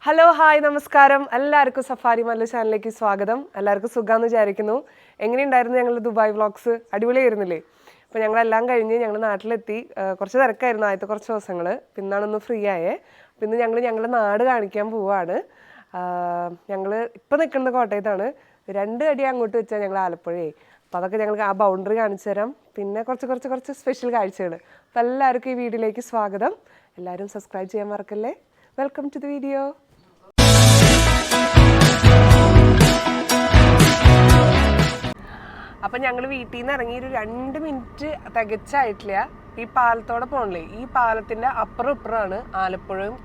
Hello hi നമസ്കാരം. എല്ലാവർക്കും safari Mallu ചാനലിലേക്ക് സ്വാഗതം. എല്ലാവർക്കും സുഖാന്ന് വിചാരിക്കുന്നു. എങ്ങനെയുണ്ടായിരുന്നു ഞങ്ങളുടെ ദുബായ് വ്ളോഗ്സ്? അടിപൊളിയായിരുന്നില്ലേ? അപ്പോൾ ഞങ്ങളെല്ലാം കഴിഞ്ഞ് ഞങ്ങൾ നാട്ടിലെത്തി. കുറച്ച് തിരക്കായിരുന്നു ആദ്യത്തെ കുറച്ച് ദിവസങ്ങൾ. പിന്നാണൊന്ന് ഫ്രീ ആയേ. പിന്നെ ഞങ്ങൾ ഞങ്ങളുടെ നാട് കാണിക്കാൻ പോവുകയാണ്. ഞങ്ങൾ ഇപ്പോൾ നിൽക്കുന്നത് കോട്ടയത്താണ്. 2 അടി അങ്ങോട്ട് വെച്ചാൽ ഞങ്ങൾ ആലപ്പുഴയായി. അപ്പോൾ അതൊക്കെ ഞങ്ങൾക്ക് ആ ബൗണ്ടറി കാണിച്ചു തരാം. പിന്നെ കുറച്ച് സ്പെഷ്യൽ കാഴ്ചകൾ. അപ്പോൾ എല്ലാവർക്കും ഈ വീഡിയോയിലേക്ക് സ്വാഗതം. എല്ലാവരും സബ്സ്ക്രൈബ് ചെയ്യാൻ മറക്കല്ലേ. Welcome to the video. അപ്പം ഞങ്ങൾ വീട്ടിൽ നിന്ന് ഇറങ്ങി ഒരു 2 മിനിറ്റ് തികച്ചായിട്ടില്ല. ഈ പാലത്തോടെ പോകണില്ലേ, ഈ പാലത്തിൻ്റെ അപ്പുറം ഇപ്പുറമാണ് ആലപ്പുഴയും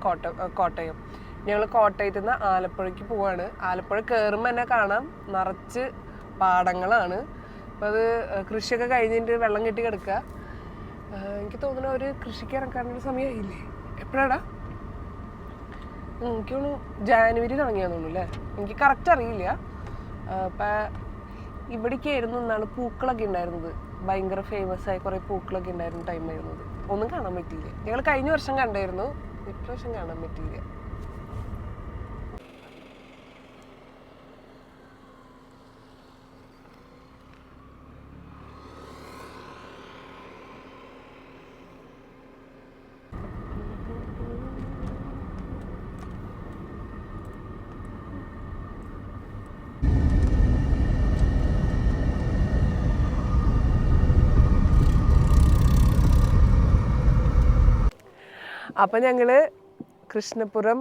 കോട്ടയം. ഞങ്ങൾ കോട്ടയത്ത് നിന്ന് ആലപ്പുഴയ്ക്ക് പോവാണ്. ആലപ്പുഴ കയറുമ്പോൾ തന്നെ കാണാം നിറച്ച് പാടങ്ങളാണ്. അപ്പം അത് കൃഷിയൊക്കെ കഴിഞ്ഞിട്ട് വെള്ളം കെട്ടി കിടക്കുക. എനിക്ക് തോന്നുന്നു ഒരു കൃഷിക്ക് ഇറക്കാനുള്ള സമയമായില്ലേ? എപ്പോഴാടാ? എനിക്ക് തോന്നുന്നു ജാനുവരി തുടങ്ങിയാന്ന് തോന്നുന്നു അല്ലേ, എനിക്ക് കറക്റ്റ് അറിയില്ല. അപ്പം ഇവിടേക്കായിരുന്നു എന്നാണ് പൂക്കളൊക്കെ ഉണ്ടായിരുന്നത്. ഭയങ്കര ഫേമസ് ആയി കുറേ പൂക്കളൊക്കെ ഉണ്ടായിരുന്ന ടൈമായിരുന്നത്. ഒന്നും കാണാൻ പറ്റിയില്ല. ഞങ്ങൾ കഴിഞ്ഞ വർഷം കണ്ടായിരുന്നു, ഇപ്രാവശ്യം കാണാൻ പറ്റിയില്ല. അപ്പം ഞങ്ങൾ കൃഷ്ണപുരം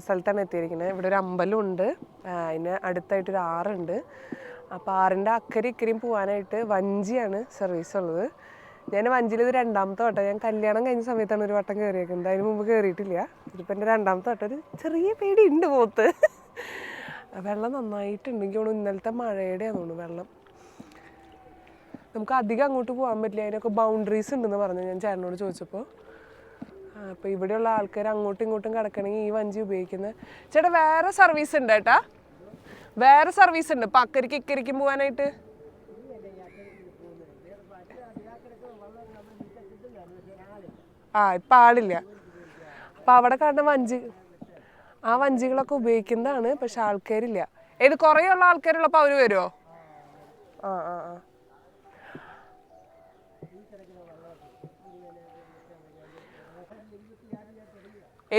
സ്ഥലത്താണ് എത്തിയിരിക്കുന്നത്. ഇവിടെ ഒരു അമ്പലമുണ്ട്, അതിന് അടുത്തായിട്ടൊരു ആറുണ്ട്. അപ്പോൾ ആറിൻ്റെ അക്കരെ ഇക്കരയും പോകാനായിട്ട് വഞ്ചിയാണ് സർവീസ് ഉള്ളത്. ഞാൻ വഞ്ചിയിൽ ഇത് 2ാമത്തെ വട്ടം. ഞാൻ കല്യാണം കഴിഞ്ഞ സമയത്താണ് ഒരു വട്ടം കയറിയേക്കുന്നത്, അതിന് മുമ്പ് കയറിയിട്ടില്ല. ഇതിപ്പോൾ എൻ്റെ 2ാമത്തെ വട്ടം. ഒരു ചെറിയ പേടി ഉണ്ട് പോത്ത്. വെള്ളം നന്നായിട്ടുണ്ട്. എനിക്ക് തോന്നുന്നു ഇന്നലത്തെ മഴയുടെയാണെന്ന് തോന്നുന്നു വെള്ളം. നമുക്ക് അധികം അങ്ങോട്ട് പോകാൻ പറ്റില്ല, അതിനൊക്കെ ബൗണ്ടറീസ് ഉണ്ടെന്ന് പറഞ്ഞു ഞാൻ ചേട്ടനോട് ചോദിച്ചപ്പോൾ. അപ്പോൾ ഇവിടെയുള്ള ആൾക്കാർ അങ്ങോട്ടും ഇങ്ങോട്ടും കിടക്കണമെങ്കിൽ ഈ വഞ്ചി ഉപയോഗിക്കുന്നത്. ചേട്ടാ വേറെ സർവീസ് ഉണ്ട് ചേട്ടാ, വേറെ സർവീസ് ഉണ്ട് ഇപ്പം അക്കരിക്ക് ഇക്കരിക്കും പോകാനായിട്ട്. ഇപ്പം ആളില്ല. അപ്പം അവിടെ കാണുന്ന ആ വഞ്ചികളൊക്കെ ഉപയോഗിക്കുന്നതാണ്, പക്ഷെ ആൾക്കാരില്ല. ഏത് കുറേ ഉള്ള ആൾക്കാരുള്ളപ്പോൾ അവർ വരുമോ? ആ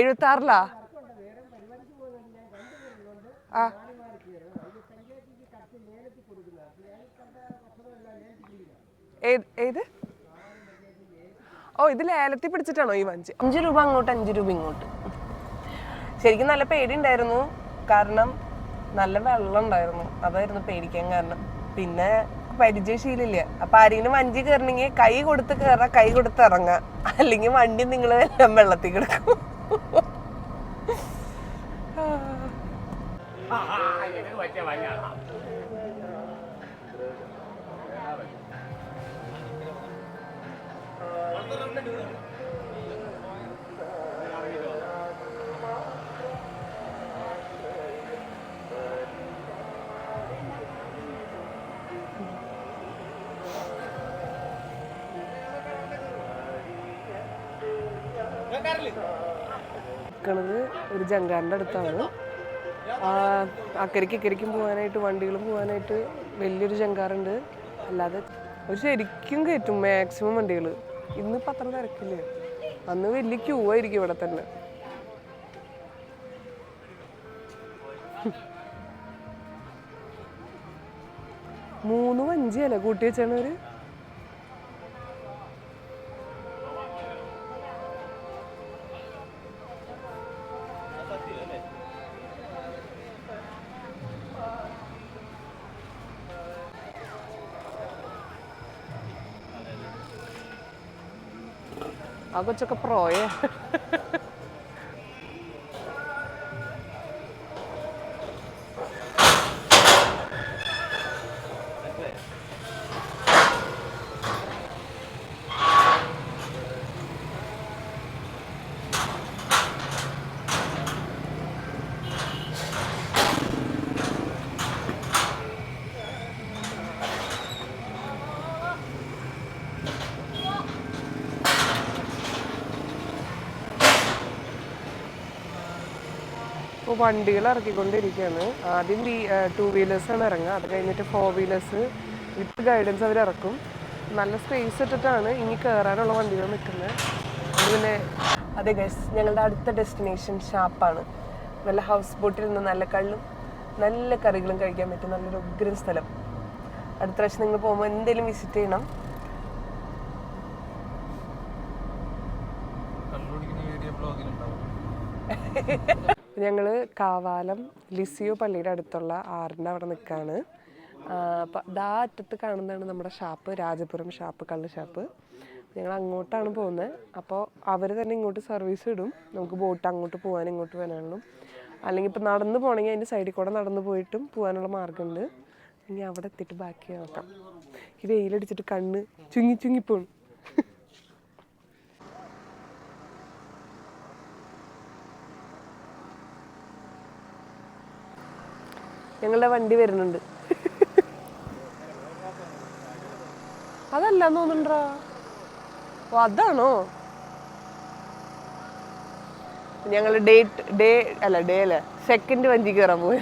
76 ഏത്? ഇത് ലേലത്തിൽ പിടിച്ചിട്ടാണോ ഈ വഞ്ചി? 5 രൂപ അങ്ങോട്ട് 5 രൂപ ഇങ്ങോട്ട്. ശരിക്കും നല്ല പേടി ഉണ്ടായിരുന്നു, കാരണം നല്ല വെള്ളം ഉണ്ടായിരുന്നു. അതായിരുന്നു പേടിക്കാൻ കാരണം. പിന്നെ പരിചയശീലില്ല. അപ്പൊ ആരെങ്കിലും വഞ്ചി കയറണമെങ്കിൽ കൈ കൊടുത്ത് കയറാ, കൈ കൊടുത്ത് ഇറങ്ങാം, അല്ലെങ്കിൽ വണ്ടി നിങ്ങൾ എല്ലാം വെള്ളത്തിൽ കിടക്കും. ഒരു ജങ്കാറിൻ്റെ അടുത്താണ്. അക്കരയ്ക്ക് ഇക്കരിക്കും പോകാനായിട്ട്, വണ്ടികളും പോകാനായിട്ട് വലിയൊരു ജങ്കാറുണ്ട്. അല്ലാതെ ഒരു ശരിക്കും കയറ്റും മാക്സിമം വണ്ടികൾ. ഇന്നിപ്പോൾ അത്ര തിരക്കില്ല, അന്ന് വലിയ ക്യൂ ആയിരിക്കും ഇവിടെ തന്നെ. മൂന്ന് വഞ്ചിയല്ലേ കൂട്ടി വെച്ചാണ് ഒരു. ആ കൊച്ചൊക്കെ പ്രോയെ. വണ്ടികൾ ഇറക്കിക്കൊണ്ടിരിക്കുകയാണ്. ആദ്യം 2 വീലേഴ്സാണ് ഇറങ്ങുക, അത് കഴിഞ്ഞിട്ട് 4 വീലേഴ്സ് വിത്ത് ഗൈഡൻസ് അവർ ഇറക്കും. നല്ല സ്പേസ് ഇട്ടിട്ടാണ് ഇനി കയറാനുള്ള വണ്ടികൾ നിൽക്കുന്നത്. പിന്നെ അതെ ഗൈസ്, ഞങ്ങളുടെ അടുത്ത ഡെസ്റ്റിനേഷൻ ഷാപ്പാണ്. നല്ല ഹൗസ് ബോട്ടിൽ നിന്ന് നല്ല കള്ളും നല്ല കറികളും കഴിക്കാൻ പറ്റും നല്ലൊരു ഉഗ്രൻ സ്ഥലം. അടുത്ത പ്രാവശ്യം നിങ്ങൾ പോകുമ്പോൾ എന്തെങ്കിലും വിസിറ്റ് ചെയ്യണം. ഞങ്ങള് കാവാലം ലിസിയോ പള്ളിയുടെ അടുത്തുള്ള ആറിൻ്റെ അവിടെ നിൽക്കുകയാണ്. അപ്പം ദാ അറ്റത്ത് കാണുന്നതാണ് നമ്മുടെ ഷാപ്പ്, രാജപുരം ഷാപ്പ്, കള്ള് ഷാപ്പ്. ഞങ്ങൾ അങ്ങോട്ടാണ് പോകുന്നത്. അപ്പോൾ അവർ തന്നെ ഇങ്ങോട്ട് സർവീസ് ഇടും. നമുക്ക് ബോട്ട് അങ്ങോട്ട് പോകാനും ഇങ്ങോട്ട് പോകാനാണെങ്കിലും, അല്ലെങ്കിൽ ഇപ്പോൾ നടന്ന് പോകണമെങ്കിൽ അതിൻ്റെ സൈഡിൽ കൂടെ നടന്ന് പോയിട്ടും പോകാനുള്ള മാർഗ്ഗമുണ്ട്. ഇനി അവിടെ എത്തിയിട്ട് ബാക്കി നോക്കാം. ഈ വെയിലടിച്ചിട്ട് കണ്ണ് ചുങ്ങിപ്പോണ്. ഞങ്ങളുടെ വണ്ടി വരുന്നുണ്ട്. അതല്ല തോന്നുന്നുണ്ടാ. ഓ അതാണോ? ഞങ്ങൾ ഡേ അല്ല സെക്കൻഡ് വഞ്ചി കയറാൻ പോയി.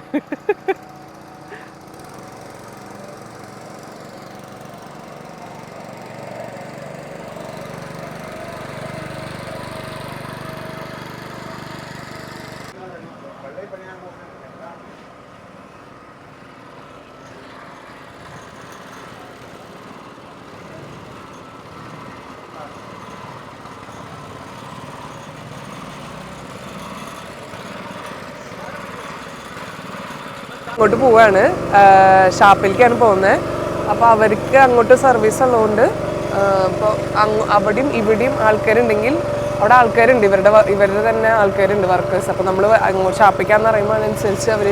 അങ്ങോട്ട് പോവാണ്, ഷാപ്പിലേക്കാണ് പോകുന്നത്. അപ്പോൾ അവർക്ക് അങ്ങോട്ട് സർവീസ് ഉള്ളതുകൊണ്ട് ഇപ്പോൾ അവിടെയും ഇവിടെയും ആൾക്കാരുണ്ടെങ്കിൽ അവിടെ ആൾക്കാരുണ്ട്, ഇവരുടെ തന്നെ ആൾക്കാരുണ്ട്, വർക്കേഴ്സ്. അപ്പോൾ നമ്മൾ അങ്ങോട്ട് ഷാപ്പിക്കാന്ന് പറയുമ്പോൾ അതിനനുസരിച്ച് അവർ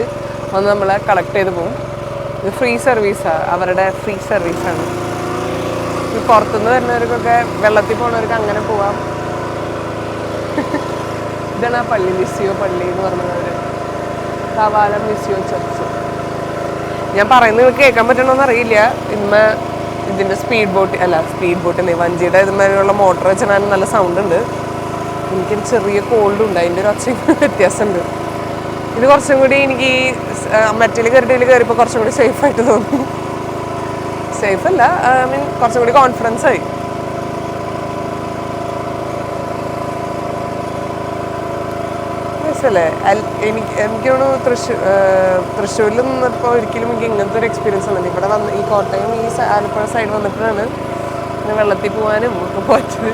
വന്ന് നമ്മളെ കളക്ട് ചെയ്ത് പോകും. ഇത് ഫ്രീ സർവീസാണ്, അവരുടെ ഫ്രീ സർവീസാണ്. ഈ പുറത്തുനിന്ന് വരുന്നവർക്കൊക്കെ വെള്ളത്തിൽ പോകുന്നവർക്ക് അങ്ങനെ പോവാം. ഇതാണ് ആ പള്ളി, ലിസിയോ പള്ളി എന്ന് പറഞ്ഞവർ, കാവാലം ലിസിയോ ചർച്ച്. ഞാൻ പറയുന്നത് നിങ്ങൾക്ക് കേൾക്കാൻ പറ്റണമെന്ന് അറിയില്ല. ഇതിൻ്റെ സ്പീഡ് ബോട്ടിന് വഞ്ചിയുടെ ഇതുമാതിരിയുള്ള മോട്ടർ വെച്ചാൽ നല്ല സൗണ്ട് ഉണ്ട്. എനിക്കൊരു ചെറിയ കോൾഡ് ഉണ്ട്, അതിൻ്റെ ഒരു ഒച്ച വ്യത്യാസമുണ്ട്. ഇത് കുറച്ചും കൂടി എനിക്ക് മറ്റേൽ കയറിയപ്പോൾ കുറച്ചും കൂടി സേഫായിട്ട് തോന്നി. സേഫല്ല, കുറച്ചും കൂടി കോൺഫിഡൻസ് ആയി. അല്ലേ എനിക്ക് തൃശ്ശൂരിൽ നിന്നപ്പോൾ ഒരിക്കലും എനിക്ക് ഇങ്ങനത്തെ ഒരു എക്സ്പീരിയൻസ് ഉള്ളത്. ഇവിടെ വന്ന് ഈ കോട്ടയം ഈ ആലപ്പുഴ സൈഡ് വന്നിട്ടാണ് വെള്ളത്തിൽ പോകാനും ഒക്കെ പറ്റത്.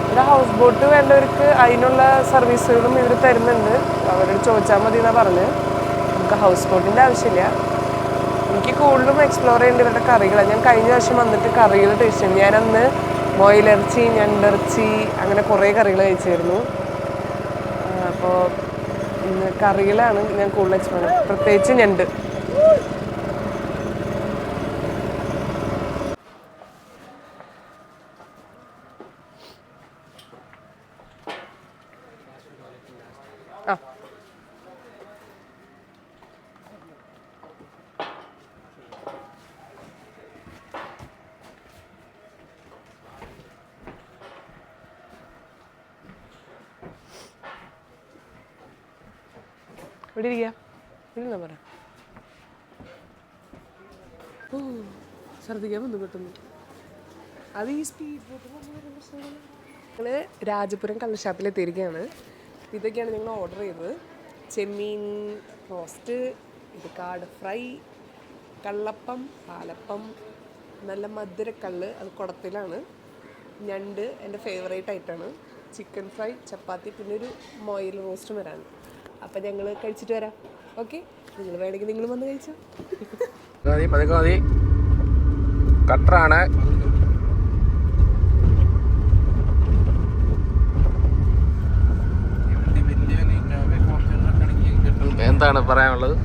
ഇവിടെ ഹൗസ് ബോട്ട് വേണ്ടവർക്ക് അതിനുള്ള സർവീസുകളും ഇവർ തരുന്നുണ്ട്. അവരോട് ചോദിച്ചാൽ മതി എന്നാണ് പറഞ്ഞത്. നമുക്ക് ഹൗസ് ബോട്ടിൻ്റെ ആവശ്യമില്ല. എനിക്ക് കൂടുതലും എക്സ്പ്ലോർ ചെയ്യേണ്ട ഇവരുടെ കറികളാണ്. ഞാൻ കഴിഞ്ഞ വർഷം വന്നിട്ട് കറികൾ ടേസ്റ്റ് ചെയ്തു. ഞാനന്ന് ബോയിലിറച്ചി, ഞണ്ടിറച്ചി, അങ്ങനെ കുറേ കറികൾ കഴിച്ചായിരുന്നു. അപ്പോൾ ഇന്ന് കറികളാണ് ഞാൻ കൂടുതൽ എക്സ്പ്ലോർ ചെയ്യുന്നത്, പ്രത്യേകിച്ച് ഞണ്ട്. ആ ഇവിടെ ഇരിക്കാം, ഇല്ല പറ. ഓ ഛർദ്ദിക്കാൻ വന്നു പെട്ടെന്ന്. അത് ഈ സ്പീഡ് ബോട്ട് ഞങ്ങൾ രാജപുരം കള്ളുഷാപ്പിൽ എത്തിയിരിക്കുകയാണ്. ഇതൊക്കെയാണ് ഞങ്ങൾ ഓർഡർ ചെയ്തത്. ചെമ്മീൻ റോസ്റ്റ്, ഇത് കാട് ഫ്രൈ, കള്ളപ്പം, പാലപ്പം, നല്ല മധുരക്കള്ള്, അത് കുടത്തിലാണ്. ഞണ്ട് എൻ്റെ ഫേവറേറ്റ് ആയിട്ടാണ്. ചിക്കൻ ഫ്രൈ, ചപ്പാത്തി, പിന്നെ ഒരു മൊയിൽ റോസ്റ്റും വരാണ്. അപ്പം ഞങ്ങൾ കഴിച്ചിട്ട് വരാം. ഓക്കെ, നിങ്ങൾ വേണമെങ്കിൽ നിങ്ങൾ വന്ന് കഴിച്ചോ. മതി കട്ടറാണ്. എന്താണ് പറയാനുള്ളത്?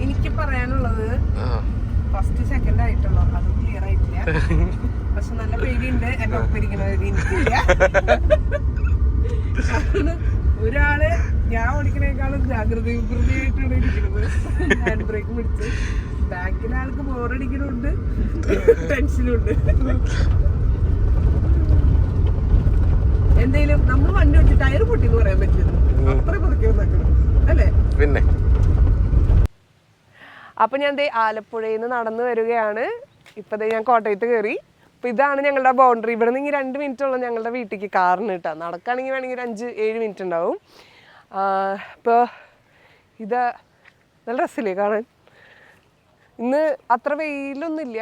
എനിക്ക് പറയാനുള്ളത് ഫസ്റ്റ് സെക്കൻഡ് ആയിട്ടുള്ളൂ, അതും ക്ലിയർ ആയിട്ടില്ല. പക്ഷെ നല്ല പേടിയുണ്ട് എന്നെ ഒപ്പിരിക്കുന്നത്. എനിക്കില്ല. ഒരാള് ഞാൻ ഓടിക്കണേക്കാളും ജാഗ്രതയായിട്ടാണ് ഇരിക്കുന്നത്. ഹാൻഡ് ബ്രേക്ക് പിടിച്ച് ബാക്കിലെ ആൾക്ക് ബോറടിക്കണുണ്ട്, ടെൻഷനുണ്ട്. എന്തേലും നമ്മൾ വണ്ടി ഓടിച്ച് ടയർ പൊട്ടിന്ന് പറയാൻ പറ്റില്ല, അത്ര പതുക്കെ അല്ലേ? പിന്നെ അപ്പൊ ഞാൻ ആലപ്പുഴയിൽ നിന്ന് നടന്നു വരികയാണ്. ഇപ്പൊ ഞാൻ കോട്ടയത്ത് കയറി. അപ്പൊ ഇതാണ് ഞങ്ങളുടെ ബൗണ്ടറി. ഇവിടെ നിന്ന് 2 മിനിറ്റ് ഉള്ളൂ ഞങ്ങളുടെ വീട്ടിലേക്ക് കാറിന് കിട്ടാം. നടക്കുകയാണെങ്കിൽ വേണമെങ്കിൽ 5-7 മിനിറ്റ് ഉണ്ടാവും. ഇപ്പോൾ ഇത് നല്ല രസമില്ലേ കാണാൻ? ഇന്ന് അത്ര വെയിലൊന്നുമില്ല,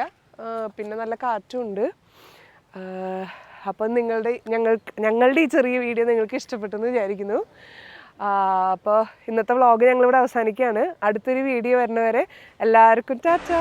പിന്നെ നല്ല കാറ്റും ഉണ്ട്. അപ്പം ഞങ്ങളുടെ ഈ ചെറിയ വീഡിയോ നിങ്ങൾക്ക് ഇഷ്ടപ്പെട്ടെന്ന് വിചാരിക്കുന്നു. അപ്പോൾ ഇന്നത്തെ വ്ളോഗ് ഞങ്ങളിവിടെ അവസാനിക്കുകയാണ്. അടുത്തൊരു വീഡിയോ വരുന്നവരെ എല്ലാവർക്കും ടാറ്റാ.